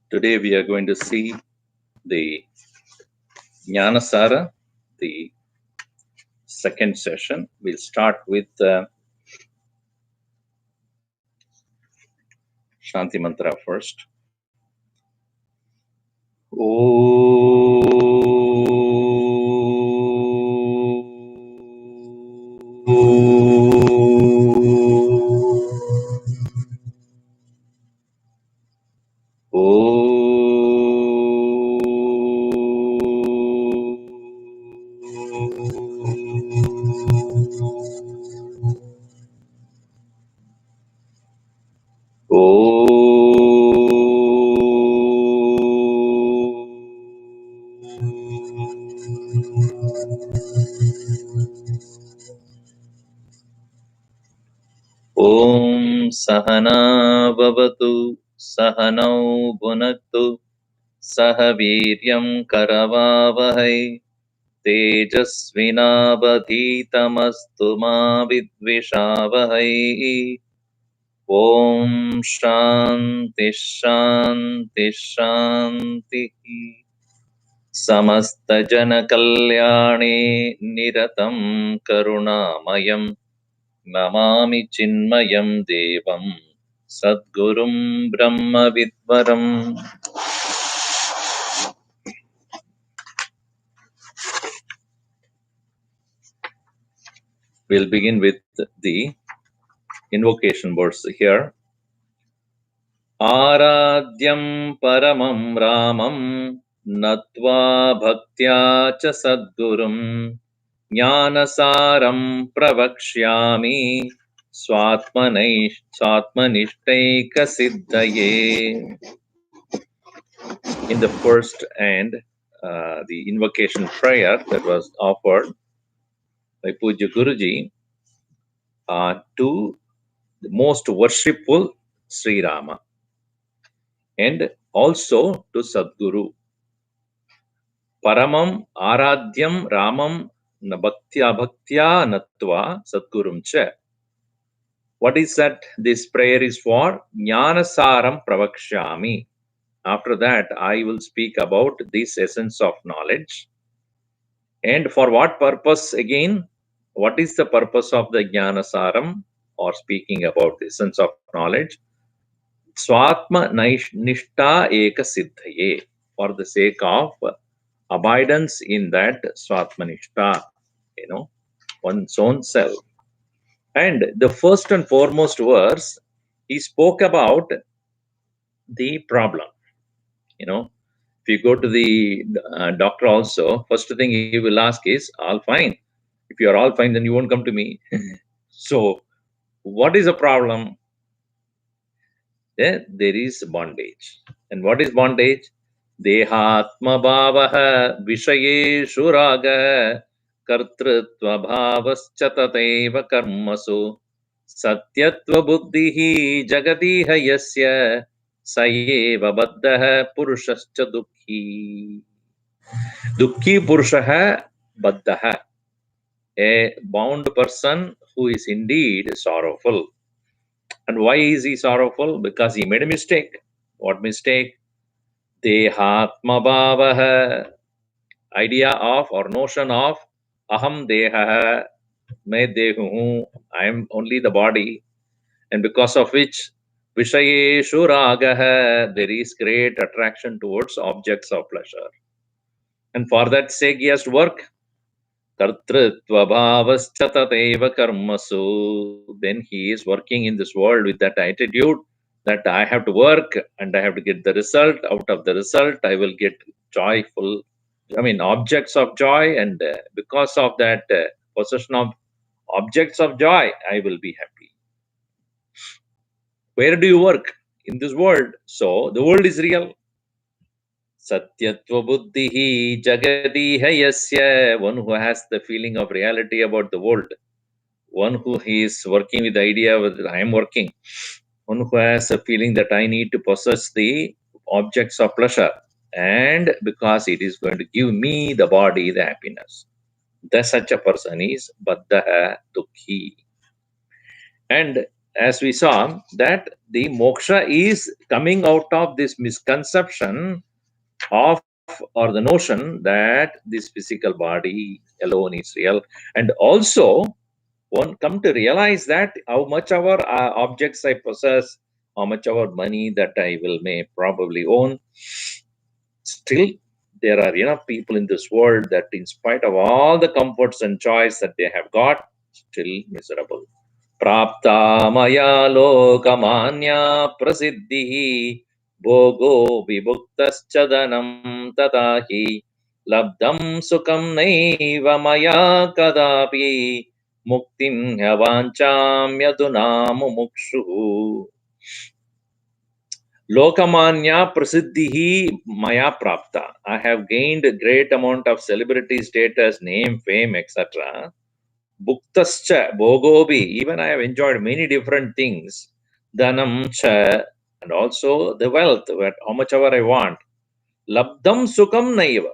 Today we are going to see the jnaanasaara, the second session. We'll start with Shanti Mantra first. Om Sahana Bhavatu Sahanau Bhunaktu Sahaviryam Karavavahai Tejasvinabadhitamastu ma vidvishavahai. Om Shanti Shanti Shanti. Samasta Jana Kalyani Niratam Karunamayam Namami Chinmayam Devam Sadgurum Brahma Vidvaram. We'll begin with the invocation words here. Aradyam Paramam Ramam Natva Bhaktya Cha Sadgurum Jnanasaram Pravakshyami Swatmanishtaika Siddhaye. In the first and the invocation prayer that was offered by Puja Guruji to the most worshipful Sri Rama and also to Sadguru. Paramam Aradyam Ramam Bhaktya Natva Sadgurum Cha. What is that this prayer is for? Jnanasaram Pravakshyami. After that, I will speak about this essence of knowledge. And for what purpose again? What is the purpose of the Jnanasaram or speaking about the essence of knowledge? Swatma Nishta Eka Siddhaye, for the sake of abidance in that Swatmanishta, one's own self. And the first and foremost verse, he spoke about the problem. If you go to the doctor also, first thing he will ask is, all fine. If you are all fine, then you won't come to me. So, what is the problem? There is bondage. And what is bondage? Dehatma bhavaha vishayeshu raga kartrutva bhavascha tateva karmasu satyatva buddhihi jagadiha yasya sayeva baddha purushascha dukhi. Dukhi purushaha baddha. A bound person who is indeed sorrowful. And why is he sorrowful? Because he made a mistake. What mistake? Dehatma bhavaha, idea of or notion of aham deha, मैं देह हूँ, I am only the body, and because of which vishayeshu ragaha, there is great attraction towards objects of pleasure. And for that sake he has to work. Kartrutva bhavascha tateva karmasu. Then he is working in this world with that attitude that I have to work and I have to get the result. Out of the result, I will get joyful, objects of joy. And because of that possession of objects of joy, I will be happy. Where do you work? In this world. So the world is real. Satyatva buddhihi jagadiha yasya, one who has the feeling of reality about the world, one who is working with the idea that I am working, one who has a feeling that I need to possess the objects of pleasure, and because it is going to give me the body the happiness. Such a person is baddha dukhi. And as we saw, that the moksha is coming out of this misconception of, or the notion that this physical body alone is real. And also, one come to realize that how much our objects I possess, how much our money that I will may probably own, still there are enough people in this world that in spite of all the comforts and joys that they have got, still miserable. Prapta maya lokamanya prasiddhi bhogo vibhuktascha danam tatahi labdam sukam naiva maya kadapi muktim yavancham mumukshu. Lokamanya prasiddhihi maya prapta. I have gained a great amount of celebrity status, name, fame, etc. Bhuktascha, bhogobi. Even I have enjoyed many different things. Dhanam cha, and also the wealth, how much ever I want. Labdam sukam naiva.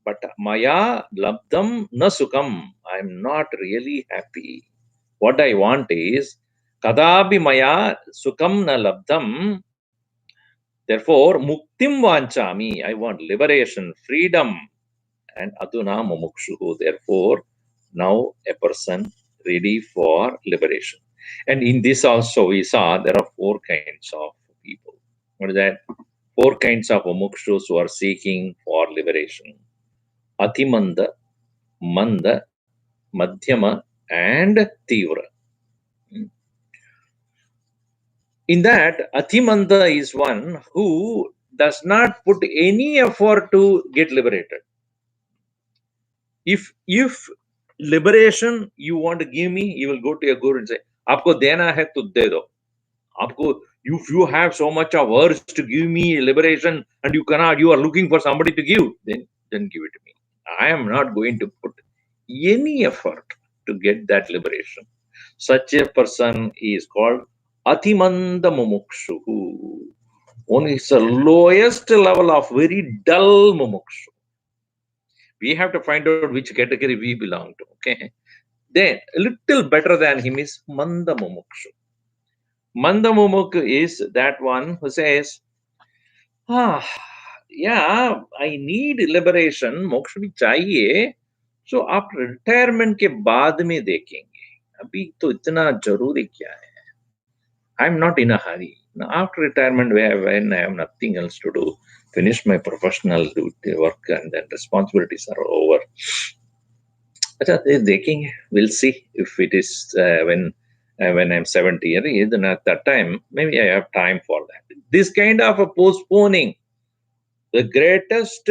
But maya labdam na sukam. I am not really happy. What I want is kadabi maya sukam na labdam. Therefore, muktim vanchami, I want liberation, freedom, and aduna mumukshu. Therefore, now a person ready for liberation. And in this also we saw there are four kinds of people. What is that? Four kinds of mumukshus who are seeking for liberation. Atimanda, Manda, Madhyama, and Tivra. In that, Atimanda is one who does not put any effort to get liberated. If liberation you want to give me, you will go to your guru and say, "Aapko dena hai to de do." Aapko, if you have so much of urge to give me liberation and you cannot, you are looking for somebody to give, then give it to me. I am not going to put any effort to get that liberation. Such a person is called Atimanda Mumukshu. One is the lowest level of very dull Mumukshu. We have to find out which category we belong to. Okay. Then a little better than him is Manda Mumukshu. Manda Mumukhu is that one who says, ah, yeah, I need liberation, मोक्ष भी चाहिए, so after retirement के बाद में देखेंगे, अभी तो इतना जरूरी क्या है? I'm not in a hurry. Now, after retirement, when I have nothing else to do, finish my professional duty work and then responsibilities are over. अच्छा, देखेंगे, we'll see if it is when I'm 70 years, then at that time maybe I have time for that. This kind of a postponing the greatest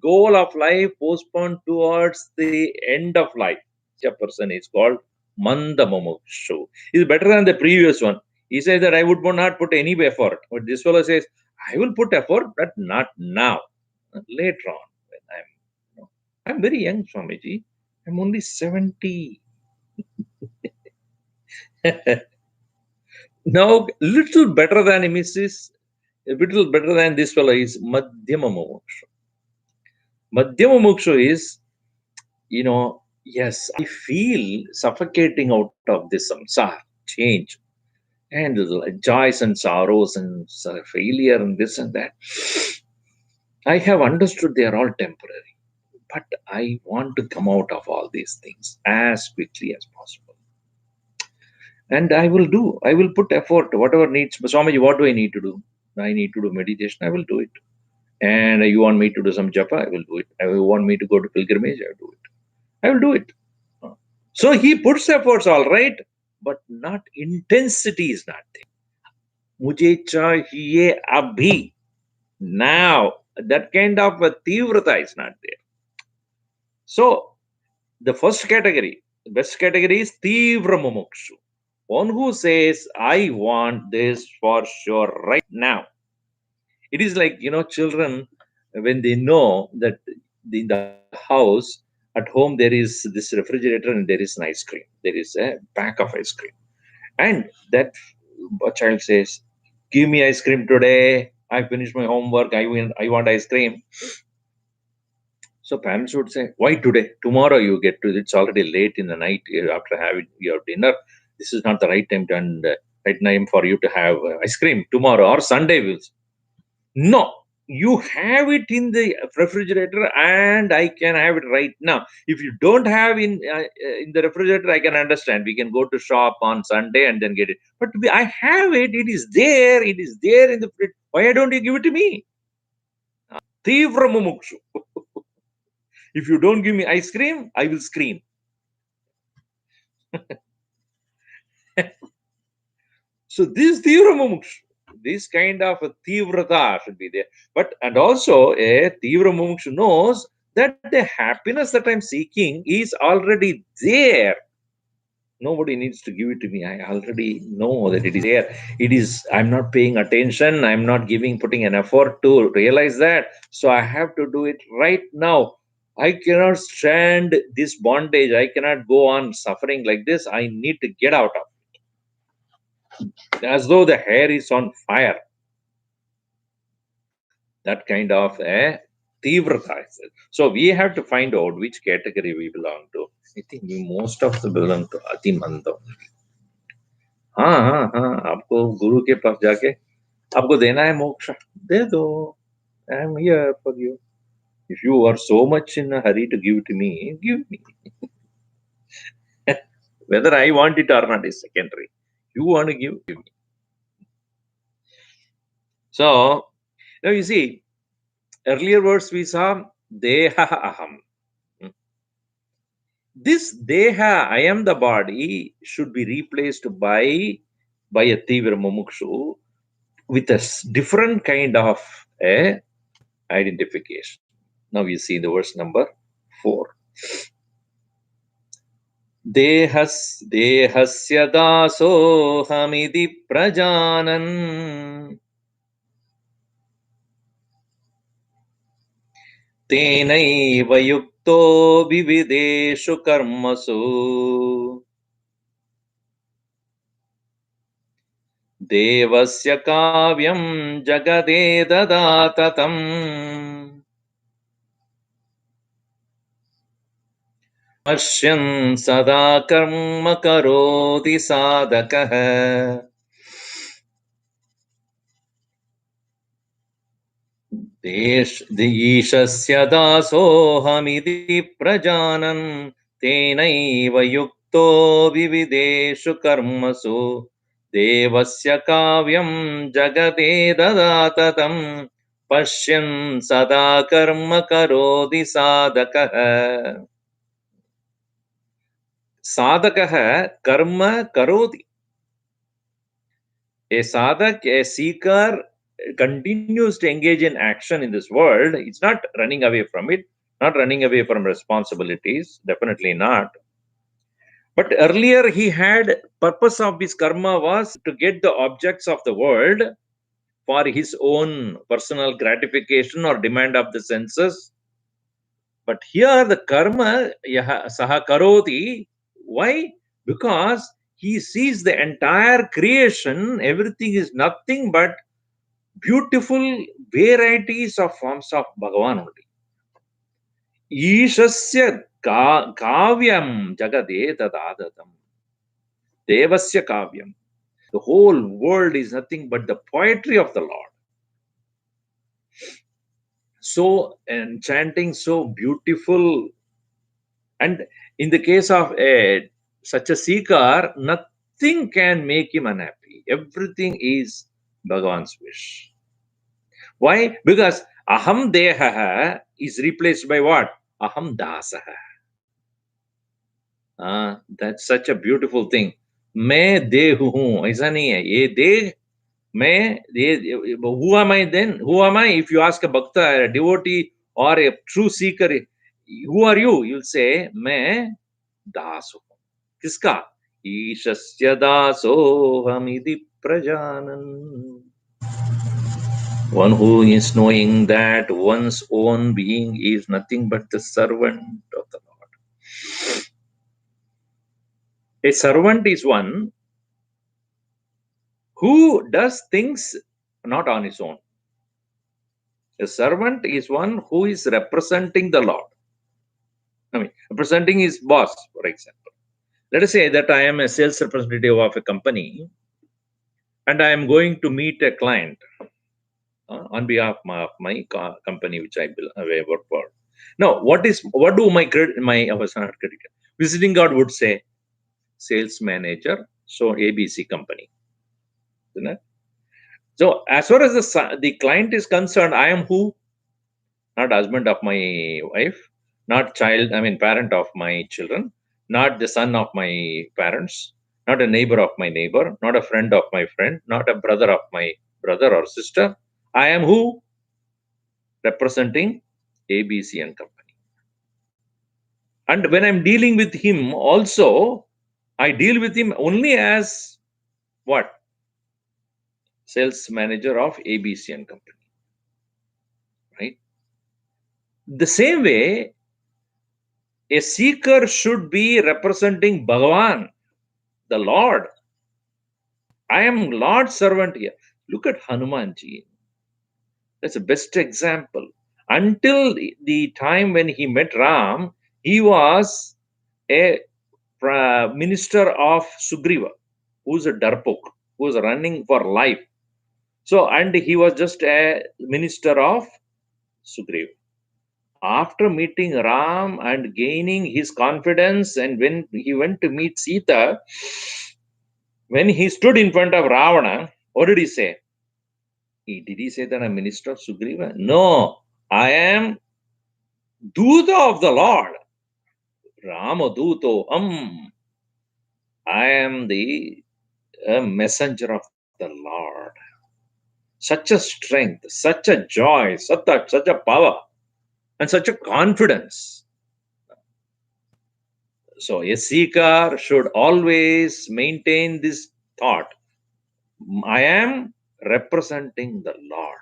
goal of life postponed towards the end of life. Such a person is called Manda Mumukshu. Is better than the previous one. He says that I would not put any effort. But this fellow says, I will put effort, but not now. Later on, when I'm very young, Swamiji. I'm only 70. Now, little better than him is a little better than this fellow is Madhyama Mumukshu. Madhyama Mumukshu is, yes, I feel suffocating out of this samsara, change, and joys and sorrows and failure and this and that. I have understood they are all temporary, but I want to come out of all these things as quickly as possible. And I will put effort, whatever needs. Swamiji, what do I need to do? I need to do meditation, I will do it. And you want me to do some japa, I will do it. You want me to go to pilgrimage, I will do it. I will do it. So he puts efforts, all right, but not intensity is not there. Mujhe chahiye abhi. Now, that kind of a tivrata is not there. So, the first category, the best category is Tivra Mumukshu. One who says, I want this for sure right now. It is like, children, when they know that in the house, at home, there is this refrigerator and there is an ice cream. There is a pack of ice cream. And that child says, give me ice cream today. I finished my homework. I want ice cream. So parents would say, why today? Tomorrow you get to, it's already late in the night after having your dinner. This is not the right time to, and right time for you to have ice cream tomorrow or Sunday. Will no, you have it in the refrigerator, and I can have it right now. If you don't have in the refrigerator, I can understand. We can go to shop on Sunday and then get it. But I have it. It is there. It is there in the fridge. Why don't you give it to me? Tivra mumukshu. If you don't give me ice cream, I will scream. So this tivra mumukshu, this kind of a tivrata should be there. But and also a tivra mumukshu knows that the happiness that I'm seeking is already there. Nobody needs to give it to me. I already know that it is there. It is, I'm not paying attention. I'm not putting an effort to realize that. So I have to do it right now. I cannot stand this bondage. I cannot go on suffering like this. I need to get out of it. As though the hair is on fire. That kind of a tivrata. So we have to find out which category we belong to. I think we most of the belong to Atimanda. हाँ हाँ हाँ आपको गुरु के पास जाके आपको देना है मोक्ष दे दो I am here for you if you are so much in a hurry to give to me give me whether I want it or not is secondary you want to give me so now you see earlier words we saw deha aham this deha I am the body should be replaced by a tivra mumukshu with a different kind of a identification. Now you see the verse number 4. Dehasya dasohamidi prajanan tenaiva yukto vivideshu karmasu devasya kavyam jagade dadatatam Ashyan sada karma karoti sadakah ईशस्य दासोऽहमिति प्रजानन् तेनैव युक्तो विविधेषु कर्मसु देवस्य काव्यं जगते ददाततं पश्यन् सदा कर्म करोति साधकः साधकः कर्म करोति a sadhak, a seeker continues to engage in action in this world. It's not running away from it, not running away from responsibilities, definitely not. But earlier he had purpose of his karma was to get the objects of the world for his own personal gratification or demand of the senses. But here the karma saha karoti. Why? Because he sees the entire creation, everything is nothing but beautiful varieties of forms of Bhagavan only. Ishasya kavyam jagade tadadatam. Devasya kavyam. The whole world is nothing but the poetry of the Lord. So enchanting, so beautiful. And in the case of such a seeker, nothing can make him unhappy. Everything is Bhagavan's wish. Why? Because aham deha is replaced by what? Aham dasaha. That's such a beautiful thing. मैं देह हूं ऐसा नहीं है ये देह मैं ये who am I then? Who am I? If you ask a bhakta, a devotee, or a true seeker, who are you? You'll say मैं दास हूं किसका ईशस्य दासोऽहमिति प्रजानन् one who is knowing that one's own being is nothing but the servant of the Lord. A servant is one who does things not on his own. A servant is one who is representing the Lord. I mean, representing his boss, for example. Let us say that I am a sales representative of a company and I am going to meet a client on behalf of my company, which I work for. Now, what do my not credit visiting God would say? Sales manager, so ABC company. Isn't it? So, as far as the client is concerned, I am who? Not husband of my wife, not child, I mean, parent of my children, not the son of my parents, not a neighbor of my neighbor, not a friend of my friend, not a brother of my brother or sister. I am who? Representing ABC and company. And when I'm dealing with him, also, I deal with him only as what? Sales manager of ABC and company. Right? The same way, a seeker should be representing Bhagavan, the Lord. I am Lord's servant here. Look at Hanumanji. That's the best example. Until the time when he met Ram, he was a minister of Sugriva, who's a Darpok, who's running for life. So, and he was just a minister of Sugriva. After meeting Ram and gaining his confidence, and when he went to meet Sita, when he stood in front of Ravana, what did he say? Did he say that I'm minister of Sugriva? No, I am Duta of the Lord. Rama Duto. I am the messenger of the Lord. Such a strength, such a joy, such a power, and such a confidence. So a seeker should always maintain this thought. I am representing the Lord.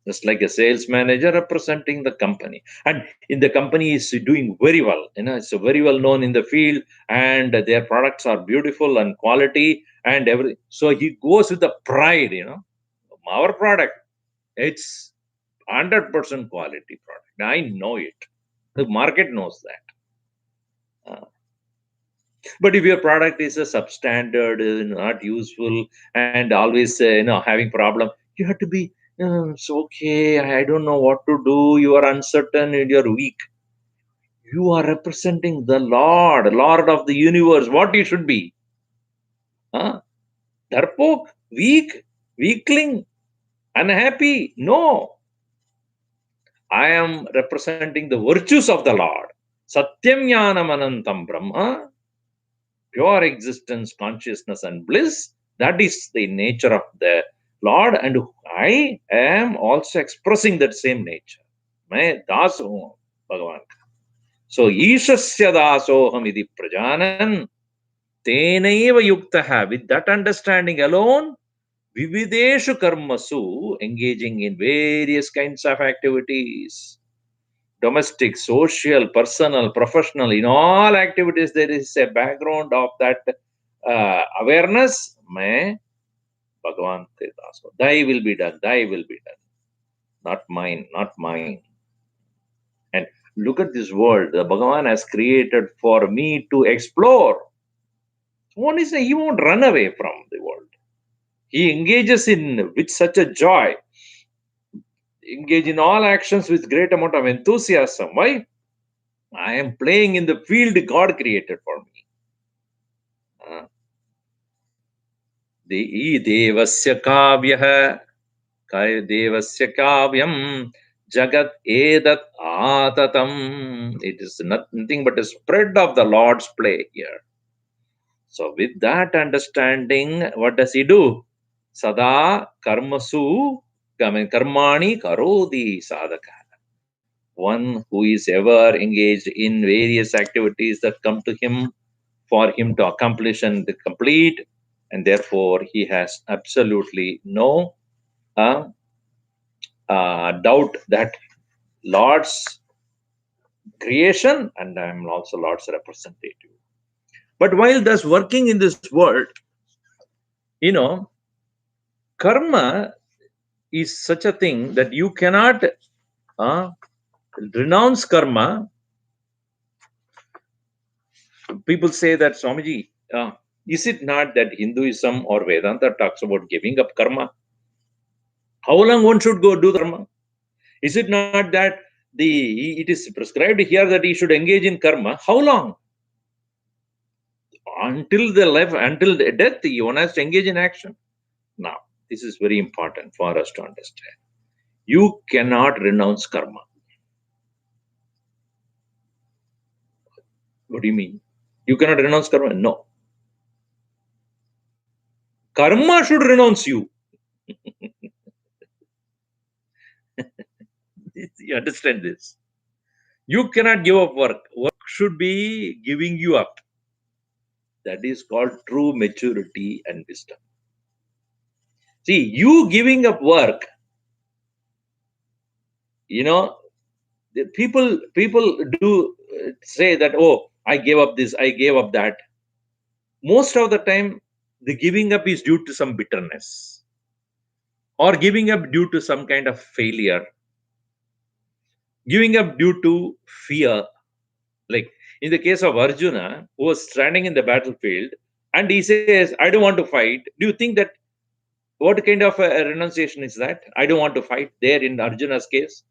Just like a sales manager representing the company. And in the company is doing very well. It's very well known in the field, and their products are beautiful and quality and everything. So he goes with the pride, our product, it's 100% quality product. I know it. The market knows that. But if your product is a substandard, not useful, and always having problem, you have to be it's okay. I don't know what to do. You are uncertain and you're weak. You are representing the Lord of the universe. What you should be? Huh? Darpok, weak, weakling, unhappy. No, I am representing the virtues of the Lord. Satyam Jnanam Anantam Brahma, pure existence, consciousness, and bliss. That is the nature of the Lord, and I am also expressing that same nature. Main das hu Bhagavan. So, Ishasya dasoham iti prajanan tenaiva yuktaha. With that understanding alone, vivideshu karmasu, engaging in various kinds of activities. Domestic, social, personal, professional, in all activities, there is a background of that awareness. May Bhagavan Tedaso. Thy will be done, thy will be done. Not mine, not mine. And look at this world. The Bhagavan has created for me to explore. One is he won't run away from the world. He engages in with such a joy, engage in all actions with great amount of enthusiasm. Why? I am playing in the field God created for me. Devasya kavyah, devasya kavyam, jagat edat atatam. It is nothing but a spread of the Lord's play here. So with that understanding, what does he do? Sada karmasu, karmani karodi sadhaka. One who is ever engaged in various activities that come to him for him to accomplish and complete, and therefore he has absolutely no doubt that Lord's creation and I am also Lord's representative. But while thus working in this world, karma is such a thing that you cannot renounce karma. People say that, Swamiji, Is it not that Hinduism or Vedanta talks about giving up karma? How long one should go do the karma? Is it not that it is prescribed here that he should engage in karma? How long? Until the life, until the death, one has to engage in action. Now, this is very important for us to understand. You cannot renounce karma. What do you mean? You cannot renounce karma? No. Karma should renounce you. You understand this? You cannot give up work. Work should be giving you up. That is called true maturity and wisdom. See, you giving up work, the people do say that, oh, I gave up this, I gave up that. Most of the time, the giving up is due to some bitterness or giving up due to some kind of failure, giving up due to fear. Like in the case of Arjuna, who was standing in the battlefield and he says, I don't want to fight. Do you think that what kind of a renunciation is that? I don't want to fight there in Arjuna's case.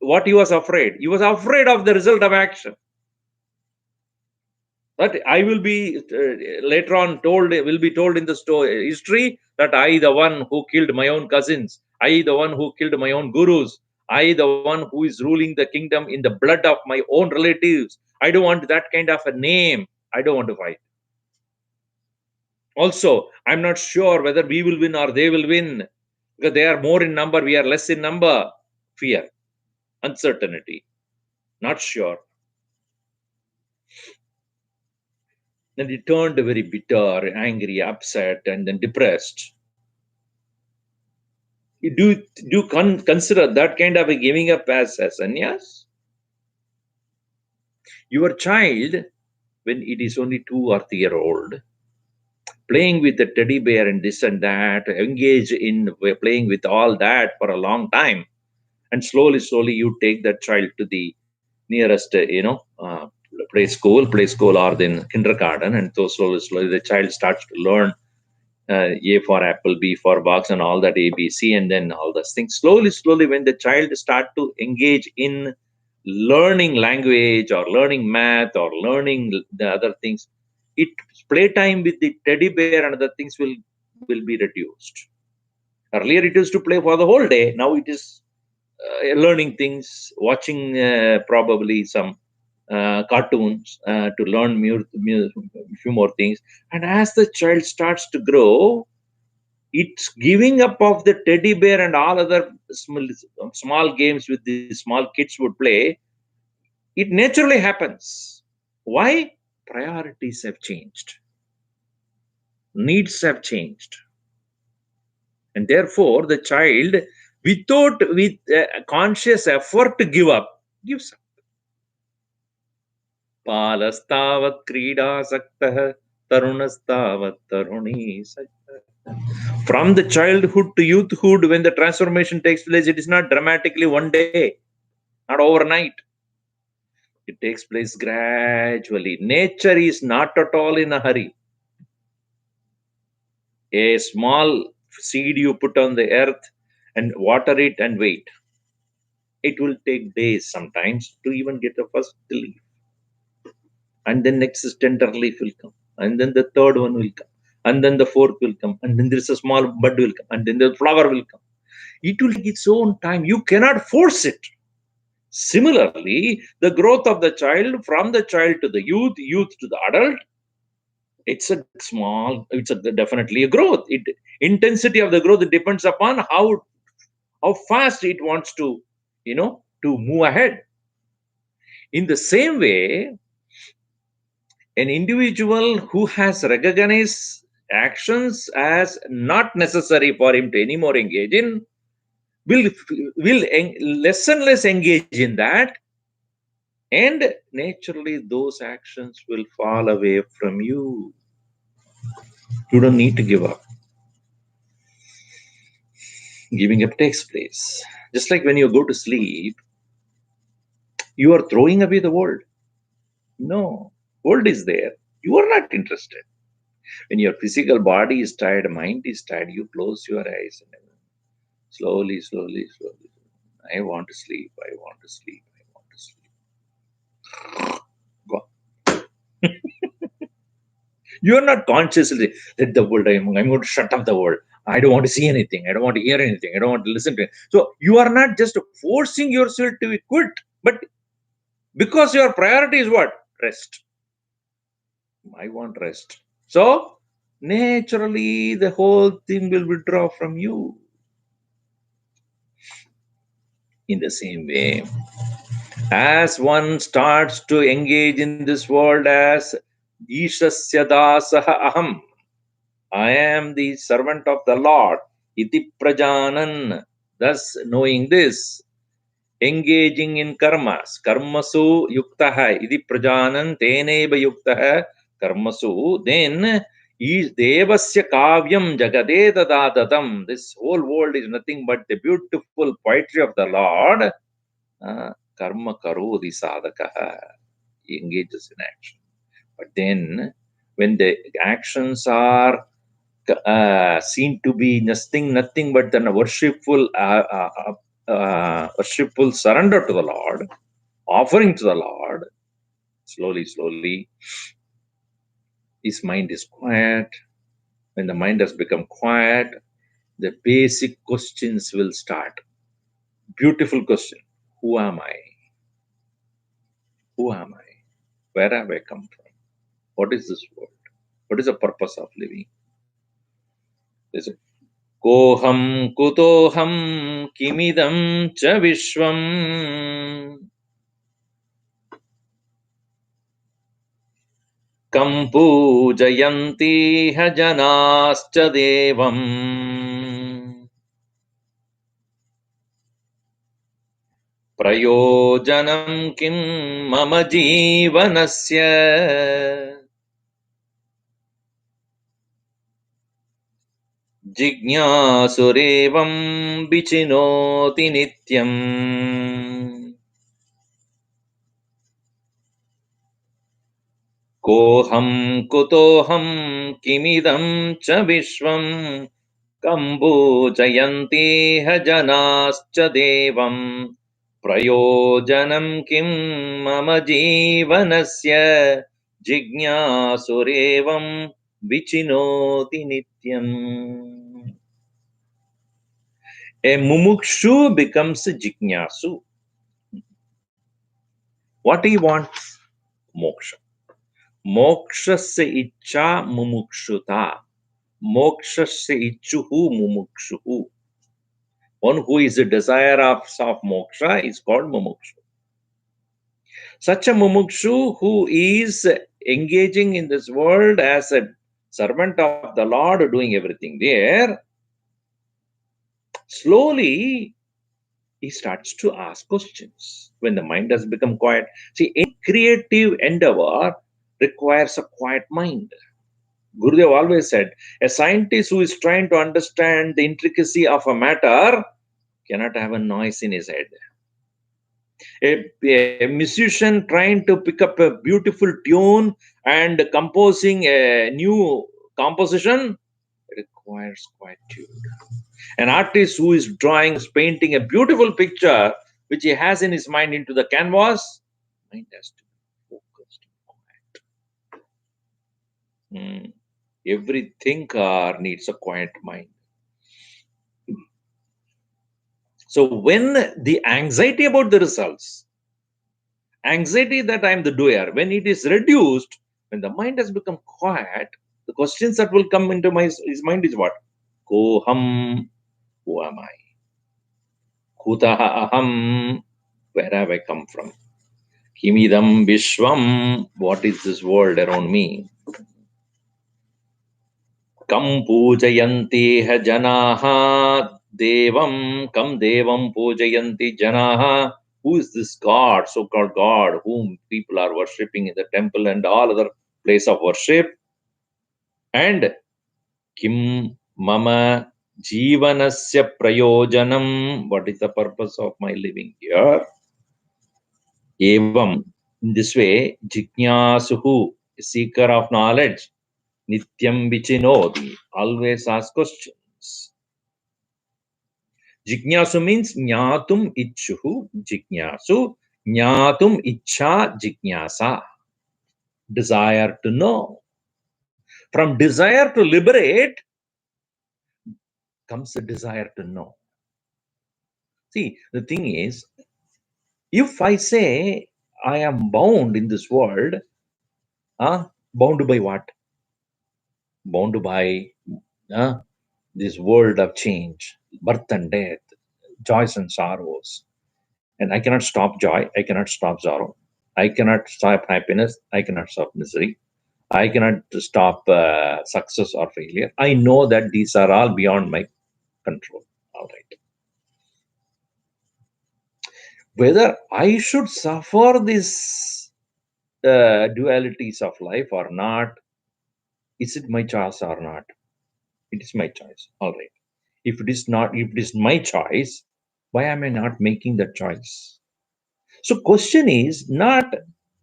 What he was afraid? He was afraid of the result of action. That I will be later on told, will be told in the story history that I, the one who killed my own cousins, I, the one who killed my own gurus, I, the one who is ruling the kingdom in the blood of my own relatives. I don't want that kind of a name. I don't want to fight. Also, I'm not sure whether we will win or they will win because they are more in number, we are less in number. Fear, uncertainty, not sure. Then he turned very bitter, angry, upset, and then depressed. Do you consider that kind of a giving up as a sannyas? Your child, when it is only 2 or 3 years old, playing with the teddy bear and this and that, engage in playing with all that for a long time, and slowly you take that child to the nearest, play school, or then kindergarten, and so slowly the child starts to learn A for apple, B for box, and all that ABC, and then all those things. Slowly, when the child start to engage in learning language or learning math or learning the other things, it playtime with the teddy bear and other things will be reduced. Earlier, it used to play for the whole day. Now it is learning things, watching probably some cartoons to learn few more things. And as the child starts to grow, it's giving up of the teddy bear and all other small games with the small kids would play. It naturally happens. Why? Priorities have changed. Needs have changed. And therefore, the child, with conscious effort to give up, gives up. Palastavat krida saktah, tarunastavat taruni saktah. From the childhood to youthhood, when the transformation takes place, it is not dramatically one day, not overnight. It takes place gradually. Nature is not at all in a hurry. A small seed you put on the earth and water it and wait. It will take days sometimes to even get the first leaf. And then next is tender leaf will come. And then the third one will come. And then the fourth will come. And then there's a small bud will come. And then the flower will come. It will take its own time. You cannot force it. Similarly, the growth of the child, from the child to the youth to the adult, it's definitely a growth. Intensity of the growth, it depends upon how fast it wants to move ahead. In the same way, an individual who has recognized actions as not necessary for him to anymore engage in will less and less engage in that, and naturally those actions will fall away from you. You don't need to give up. Giving up takes place. Just like when you go to sleep, you are throwing away the world. No, world is there. You are not interested. When your physical body is tired, mind is tired, you close your eyes and slowly, slowly, slowly. I want to sleep. I want to sleep. I want to sleep. Go. You are not consciously let the world. I'm going to shut up the world. I don't want to see anything. I don't want to hear anything. I don't want to listen to it. So you are not just forcing yourself to quit, but because your priority is what? Rest. I want rest. So naturally, the whole thing will withdraw from you. In the same way, as one starts to engage in this world as Ishasya dasaha aham, I am the servant of the Lord, iti prajanan, thus knowing this, engaging in karmas, karmasu yuktaha, iti prajanan teneva yuktaha karmasu, then is devasya kavyam jagade tadadatam. This whole world is nothing but the beautiful poetry of the Lord. Karma karodi sadhakaha, he engages in action. But then, when the actions are seen to be nothing but then a worshipful surrender to the Lord, offering to the Lord, slowly, slowly, his mind is quiet. When the mind has become quiet, the basic questions will start. Beautiful question. Who am I? Who am I? Where have I come from? What is this world? What is the purpose of living? There's a Koham kutoham kimidam cha vishwam kam pujayanti janascha devam prayojanam kim mama jivanasya जिज्ञासुरेवं विचिनोति नित्यम् कोऽहं कुतोऽहं किमिदं च विश्वं कम्बुजयन्तीह जनाश्च देवं प्रयोजनं किं मम जीवनस्य जिज्ञासुरेवं विचिनोति नित्यम्. A mumukshu becomes a jignasu. What he wants? Moksha. Mokshasya icha mumukshuta. Mokshasya ichuhu mumukshuhu. One who is a desire of moksha is called mumukshu. Such a mumukshu who is engaging in this world as a servant of the Lord, doing everything there, slowly he starts to ask questions when the mind has become quiet. See, any creative endeavor requires a quiet mind. Gurudev always said, a scientist who is trying to understand the intricacy of a matter cannot have a noise in his head. A musician trying to pick up a beautiful tune and composing a new composition requires quietude. An artist who is drawing, painting a beautiful picture which he has in his mind into the canvas, mind has to be focused and quiet. Every thinker needs a quiet mind. So when the anxiety about the results, anxiety that I am the doer, when it is reduced, when the mind has become quiet, the questions that will come into his mind is what? Koham, who am I? Kutaha aham, where have I come from? Kimidam Vishwam, what is this world around me? Kam pujayanti ha janaha devam, kam devam pujayanti janaha. Who is this God, so-called God, whom people are worshipping in the temple and all other place of worship? And kim mama jivanasya prayojanam, what is the purpose of my living here? Evam, in this way, Jijnasuhu, seeker of knowledge, Nityam vichinodi. Always ask questions. Jignasu means jnatum ichuhu. Jignasu. Jnatum icha jignasa. Desire to know. From desire to liberate comes the desire to know. See, the thing is, if I say I am bound in this world, bound by what? Bound by this world of change, birth and death, joys and sorrows. And I cannot stop joy, I cannot stop sorrow, I cannot stop happiness, I cannot stop misery, I cannot stop success or failure. I know that these are all beyond my control. All right. Whether I should suffer these dualities of life or not, is it my choice or not? It is my choice. All right. If it is not, if it is my choice, why am I not making that choice? So question is not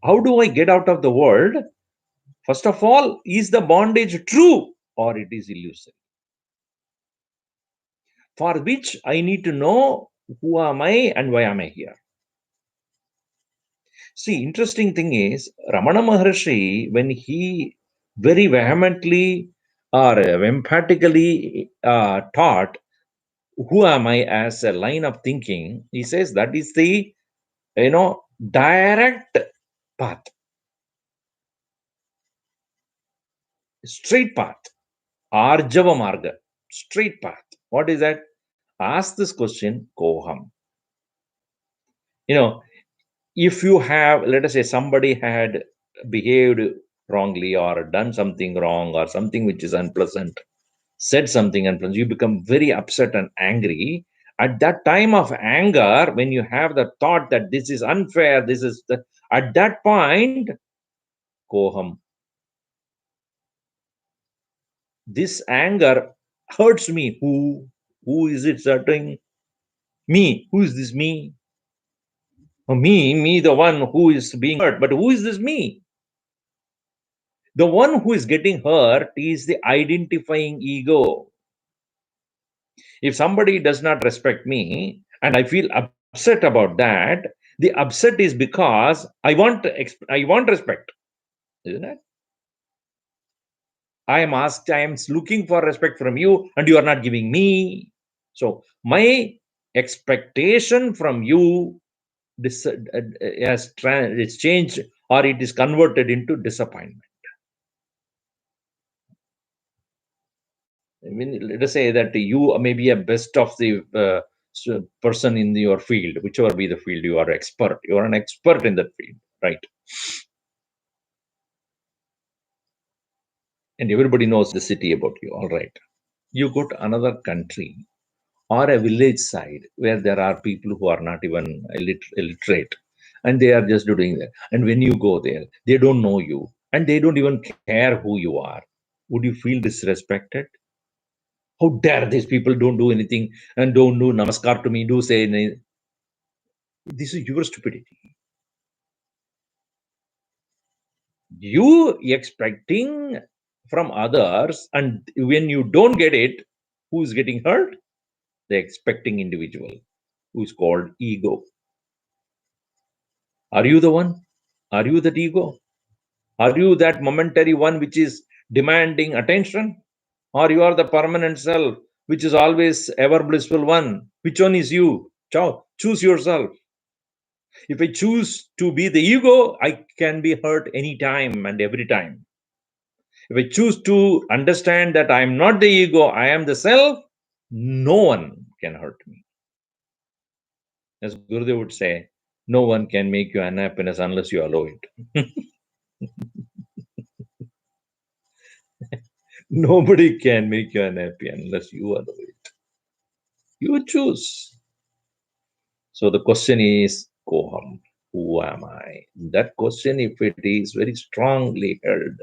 how do I get out of the world? First of all, is the bondage true or it is illusory? For which I need to know who am I and why am I here? See, interesting thing is Ramana Maharshi, when he very vehemently or emphatically taught who am I as a line of thinking, he says that is the direct path, straight path, arjava marga, straight path. What is that? Ask this question, koham. If you have, let us say somebody had behaved wrongly or done something wrong or something which is unpleasant, said something unpleasant, you become very upset and angry. At that time of anger, when you have the thought that this is unfair, this is the, at that point, koham, this anger hurts me. Who is it hurting? Me. Who is this me? Me, the one who is being hurt. But who is this me? The one who is getting hurt is the identifying ego. If somebody does not respect me and I feel upset about that, the upset is because I want respect, isn't it? I am looking for respect from you and you are not giving me. So my expectation from you it's changed or it is converted into disappointment. I mean, let us say that you may be a best of the person in your field, whichever be the field you are expert. You are an expert in that field, right? And everybody knows the city about you. All right. You go to another country or a village side where there are people who are not even illiterate, and they are just doing that. And when you go there, they don't know you and they don't even care who you are. Would you feel disrespected? How dare these people don't do anything and don't do namaskar to me, do say anything? This is your stupidity. You expecting from others, and when you don't get it, who is getting hurt? The expecting individual, who is called ego. Are you the one? Are you that ego? Are you that momentary one which is demanding attention? Or you are the permanent self which is always ever blissful one? Which one is you? Choose yourself. If I choose to be the ego, I can be hurt anytime and every time. If I choose to understand that I am not the ego, I am the self, no one can hurt me. As Gurudev would say, no one can make you unhappiness unless you allow it. Nobody can make you unhappy unless you allow it. You choose. So the question is, Koham, who am I? That question, if it is very strongly held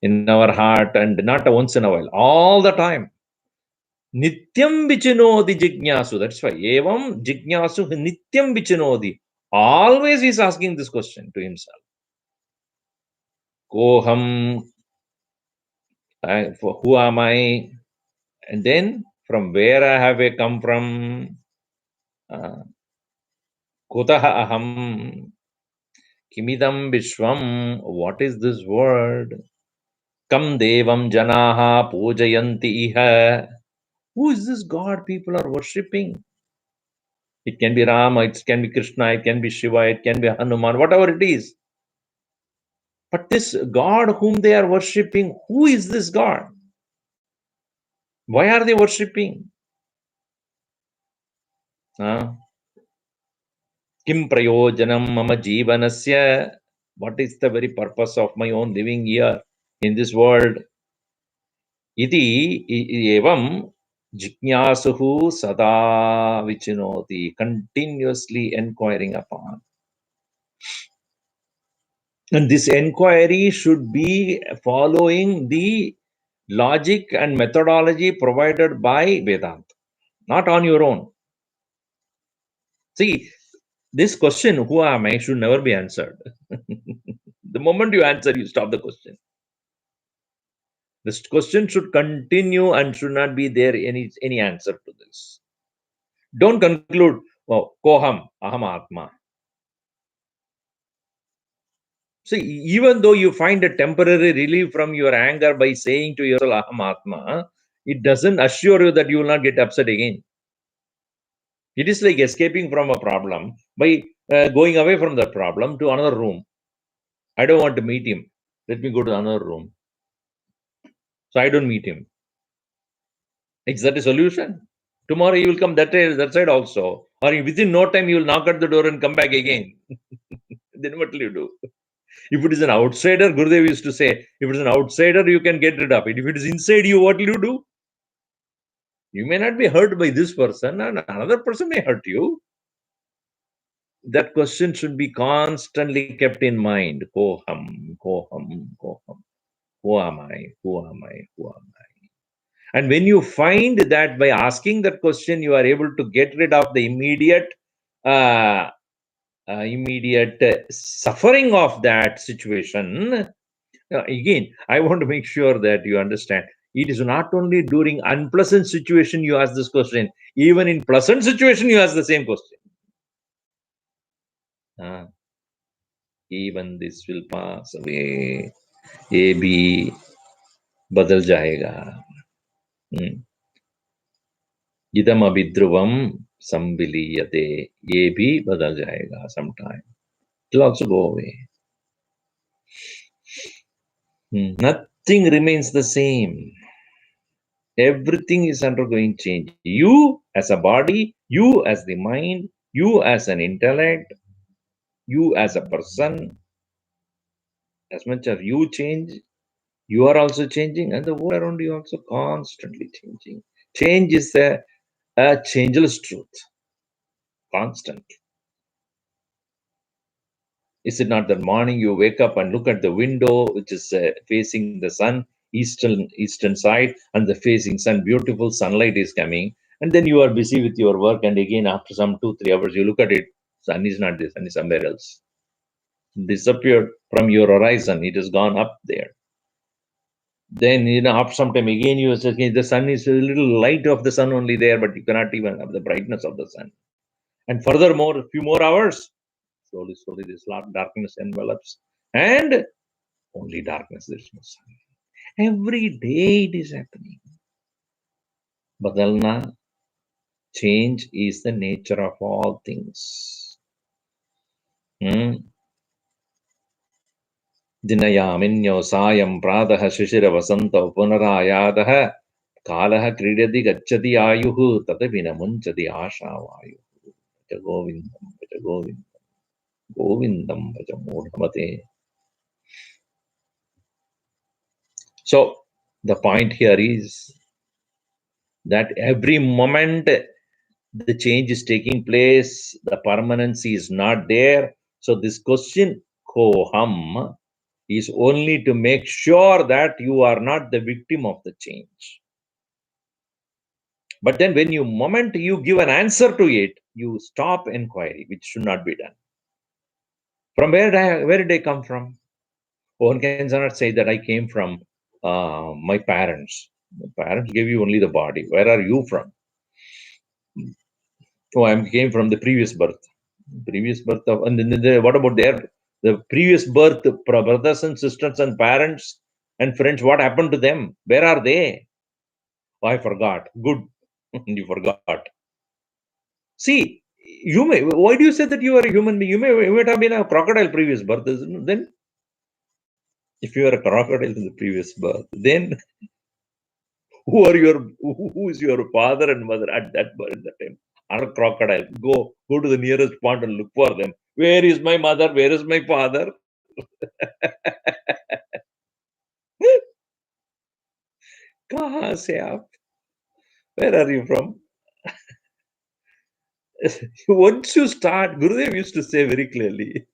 in our heart and not once in a while, all the time, Nityam vichinodi jignasu. That's why. Evam jignasu nityam vichinodi. Always he's asking this question to himself. Koham Who am I? And then from where I have I come from? Uh, Kutaha aham? Kimidam Vishwam? What is this word? Kam Devam Janaha Pujayanti Iha. Who is this God people are worshipping? It can be Rama, it can be Krishna, it can be Shiva, it can be Hanuman, whatever it is. But this God whom they are worshipping, who is this God? Why are they worshipping? Kim prayojanam mama jivanasya? What is the very purpose of my own living here in this world? Iti evam jiknyasuhu sada vichinoti, continuously inquiring upon. And this inquiry should be following the logic and methodology provided by Vedanta, not on your own. See, this question, who am I, should never be answered. The moment you answer, you stop the question. This question should continue and should not be there any answer to this. Don't conclude, oh, koham, aham atma. See, even though you find a temporary relief from your anger by saying to yourself, aham atma, it doesn't assure you that you will not get upset again. It is like escaping from a problem by going away from the problem to another room. I don't want to meet him. Let me go to another room. So I don't meet him. Is that a solution? Tomorrow you will come that side also. Or within no time you will knock at the door and come back again. Then what will you do? If it is an outsider, Gurudev used to say, if it is an outsider, you can get rid of it. If it is inside you, what will you do? You may not be hurt by this person, and another person may hurt you. That question should be constantly kept in mind. Koham, koham, koham. Who am I? Who am I? Who am I? And when you find that by asking that question, you are able to get rid of the uh, immediate suffering of that situation. Again, I want to make sure that you understand. It is not only during unpleasant situation you ask this question. Even in pleasant situation, you ask the same question. Even this will pass away. ये भी बदल जाएगा. इदम अभिध्रुवम संविलीयते. ये भी बदल जाएगा sometime. It will also go away. Nothing remains the same. Everything is undergoing change. You as a body, you as the mind, you as an intellect, you as a person, as much as you change, you are also changing, and the world around you also constantly changing. Change is a changeless truth, constant. Is it not that morning you wake up and look at the window, which is facing the sun, eastern side, and the facing sun, beautiful sunlight is coming, and then you are busy with your work, and again after some 2-3 hours you look at it, sun is not there, sun is somewhere else, disappeared from your horizon, it has gone up there. Then after some time again you say, okay, the sun is a little light of the sun only there, but you cannot even have the brightness of the sun. And furthermore, a few more hours, slowly this darkness envelops, and only darkness, there is no sun. Every day it is happening. Badalna, change is the nature of all things. Dinayaminyo sayam pradaha shishira vasanta punarayadaha kalaha kridati gacchati ayuhu tatavina munchati ashavayu. Bhaja govindam, bhaja govindam, govindam bhaja mudhamate. So the point here is that every moment the change is taking place, the permanency is not there. So this question, koham, is only to make sure that you are not the victim of the change. But then when you give an answer to it, you stop inquiry, which should not be done. From where did I come from? One cannot say that I came from My parents. My parents gave you only the body. Where are you from? Oh, I came from the previous birth. Previous birth of, and then what about the previous birth brothers and sisters and parents and friends? What happened to them? Where are they? Oh, I forgot. Good, you forgot. See, you may. Why do you say that you are a human being? You might have been a crocodile previous birth. Then, if you are a crocodile in the previous birth, then who is your father and mother at that birth in that time? Are a crocodile. Go to the nearest pond and look for them. Where is my mother? Where is my father? कहाँ से आप? Where are you from? Once you start, Gurudev used to say very clearly,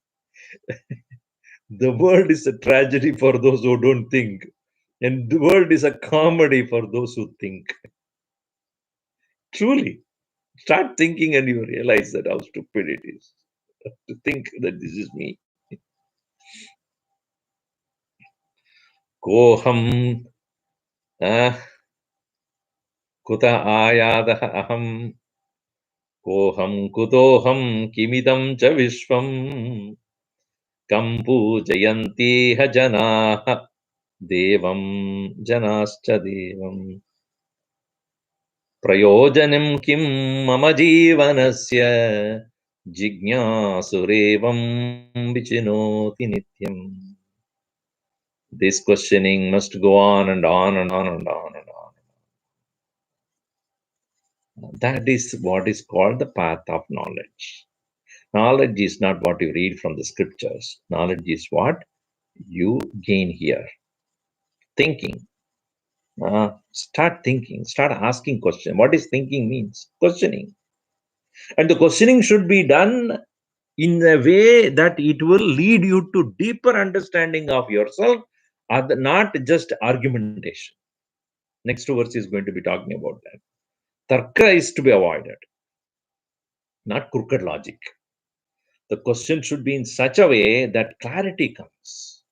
the world is a tragedy for those who don't think, and the world is a comedy for those who think. Truly, start thinking and you realize that how stupid it is to think that this is me. Koham kuta ayadah aham koham kutoham kimidam cha vishwam kam pujayanti ha janaah devam janascha devam प्रयोजनं किं मम जीवनस्य जिज्ञासुरेवं विचिनोति नित्यम्. This questioning must go on and on and on and on and on. That is what is called the path of knowledge. Knowledge is not what you read from the scriptures. Knowledge is what you gain here. Thinking. Start thinking. Start asking questions. What is thinking means? Questioning. And the questioning should be done in a way that it will lead you to deeper understanding of yourself, not just argumentation. Next verse is going to be talking about that. Tarka is to be avoided, not crooked logic. The question should be in such a way that clarity comes.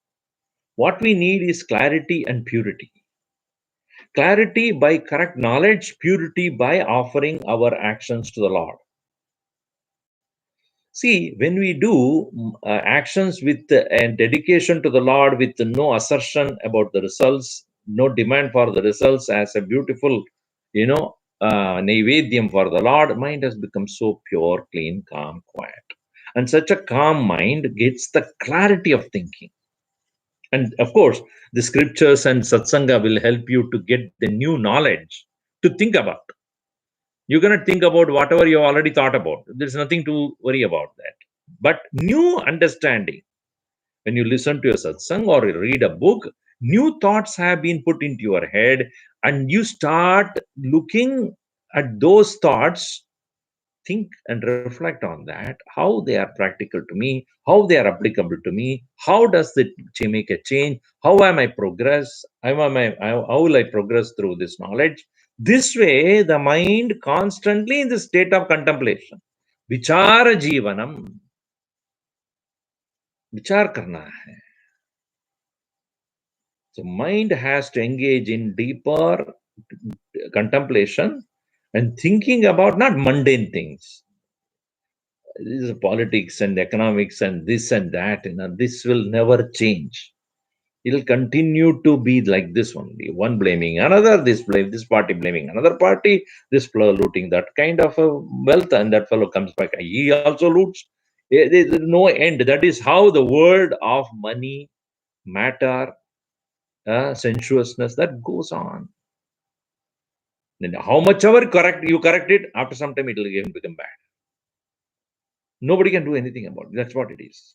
What we need is clarity and purity. Clarity by correct knowledge, purity by offering our actions to the Lord. See, when we do actions with dedication to the Lord, with no assertion about the results, no demand for the results, as a beautiful, naivedyam for the Lord, mind has become so pure, clean, calm, quiet. And such a calm mind gets the clarity of thinking. And of course, the scriptures and satsanga will help you to get the new knowledge to think about. You cannot think about whatever you already thought about. There's nothing to worry about that. But new understanding, when you listen to a satsang or you read a book, new thoughts have been put into your head, and you start looking at those thoughts, think and reflect on that, how they are practical to me, how they are applicable to me, how does it make a change, how am I progress, how will I progress through this knowledge. This way, the mind constantly in the state of contemplation. Vichara jivanam. विचार करना है. So mind has to engage in deeper contemplation and thinking about not mundane things. This is politics and economics and this and that. This will never change. It will continue to be like this only. One blaming another, this party blaming another party, this fellow looting that kind of a wealth, and that fellow comes back. He also loots. There is no end. That is how the world of money, matter, sensuousness, that goes on. Then how much ever you correct it, after some time it will again become bad. Nobody can do anything about it. That's what it is.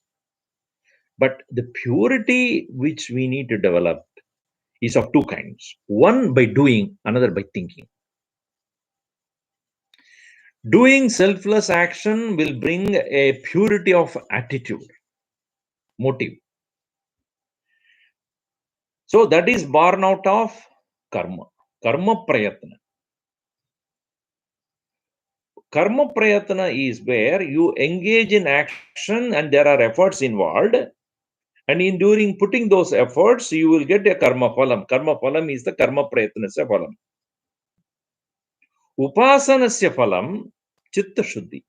But the purity which we need to develop is of two kinds. One by doing, another by thinking. Doing selfless action will bring a purity of attitude, motive. So that is born out of karma, karma prayatna. Karma prayatna is where you engage in action and there are efforts involved, And in during putting those efforts, you will get a karma phalam. Karma phalam is the karma prayatnasya phalam. Upasanasya phalam, chitta shuddhi.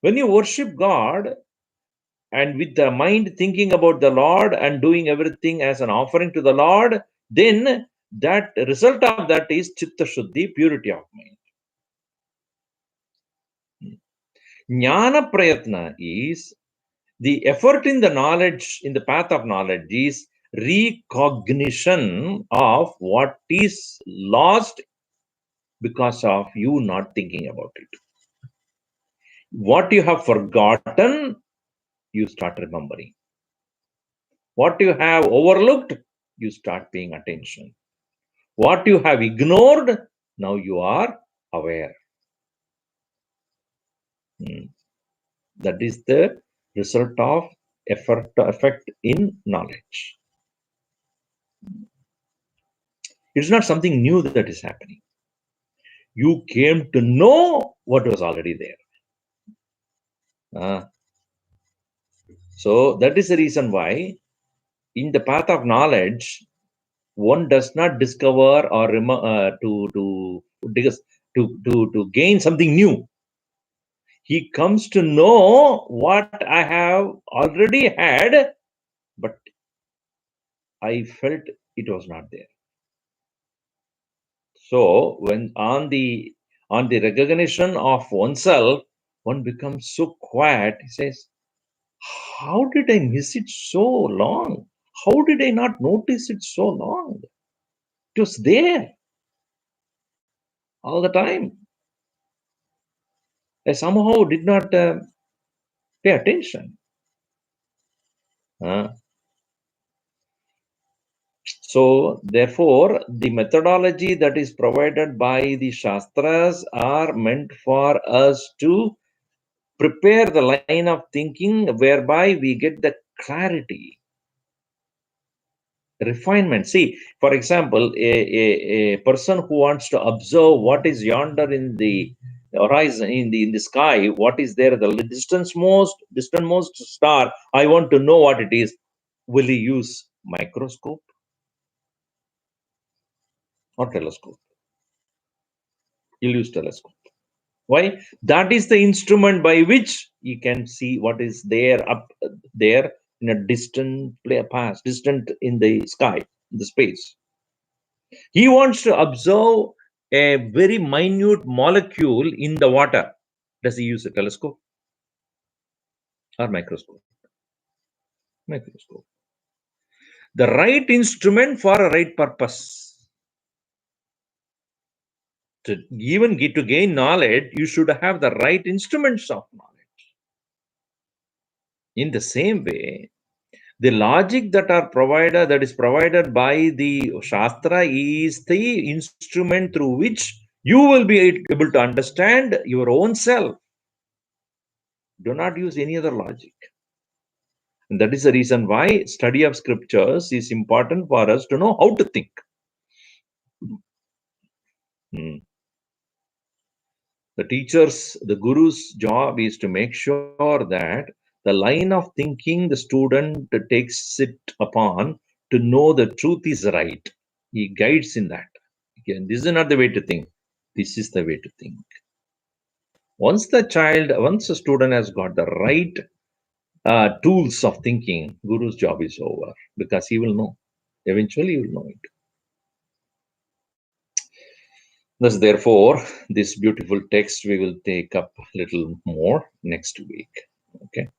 When you worship God and with the mind thinking about the Lord and doing everything as an offering to the Lord, then that result of that is chitta shuddhi, purity of mind. Jnana prayatna is the effort in the knowledge, in the path of knowledge, is recognition of what is lost because of you not thinking about it. What you have forgotten, you start remembering. What you have overlooked, you start paying attention. What you have ignored, now you are aware. That is the result of effect in knowledge. It's not something new that is happening. You came to know what was already there. So that is the reason why in the path of knowledge, one does not discover or to gain something new. He comes to know what I have already had, but I felt it was not there. So when on the recognition of oneself, one becomes so quiet. He says, how did I miss it so long? How did I not notice it so long? It was there all the time. I somehow did not pay attention. So, therefore, the methodology that is provided by the Shastras are meant for us to prepare the line of thinking whereby we get the clarity, refinement. See, for example, a person who wants to observe what is yonder in the horizon, in the sky, what is there, the distant most star, I want to know what it is. Will he use microscope or telescope? He'll use telescope. Why? That is the instrument by which you can see what is there up there in a distant past, distant in the sky, in the space. He wants to observe a very minute molecule in the water. Does he use a telescope or microscope? Microscope. The right instrument for a right purpose. To gain knowledge, you should have the right instruments of knowledge. In the same way, the logic that is provided by the Shastra is the instrument through which you will be able to understand your own self. Do not use any other logic. And that is the reason why study of scriptures is important for us to know how to think. The teacher's, the guru's job is to make sure that the line of thinking the student takes it upon to know the truth is right. He guides in that. Again, this is not the way to think. This is the way to think. Once the student has got the right tools of thinking, guru's job is over because he will know. Eventually, he will know it. Thus, therefore, this beautiful text we will take up a little more next week. Okay.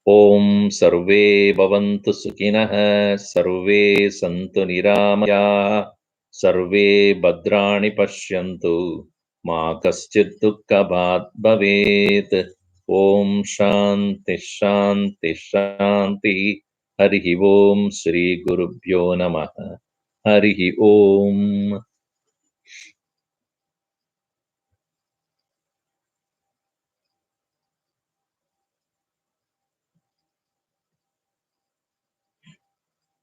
Om Sarve Bhavantu Sukhinah Sarve Santu Niramaya Sarve Bhadrani Pashyantu Ma Kaschid Dukkha Bhavet. Om Shanti Shanti Shanti. Harihi Om Sri Gurubhyo Namaha. Harihi Om.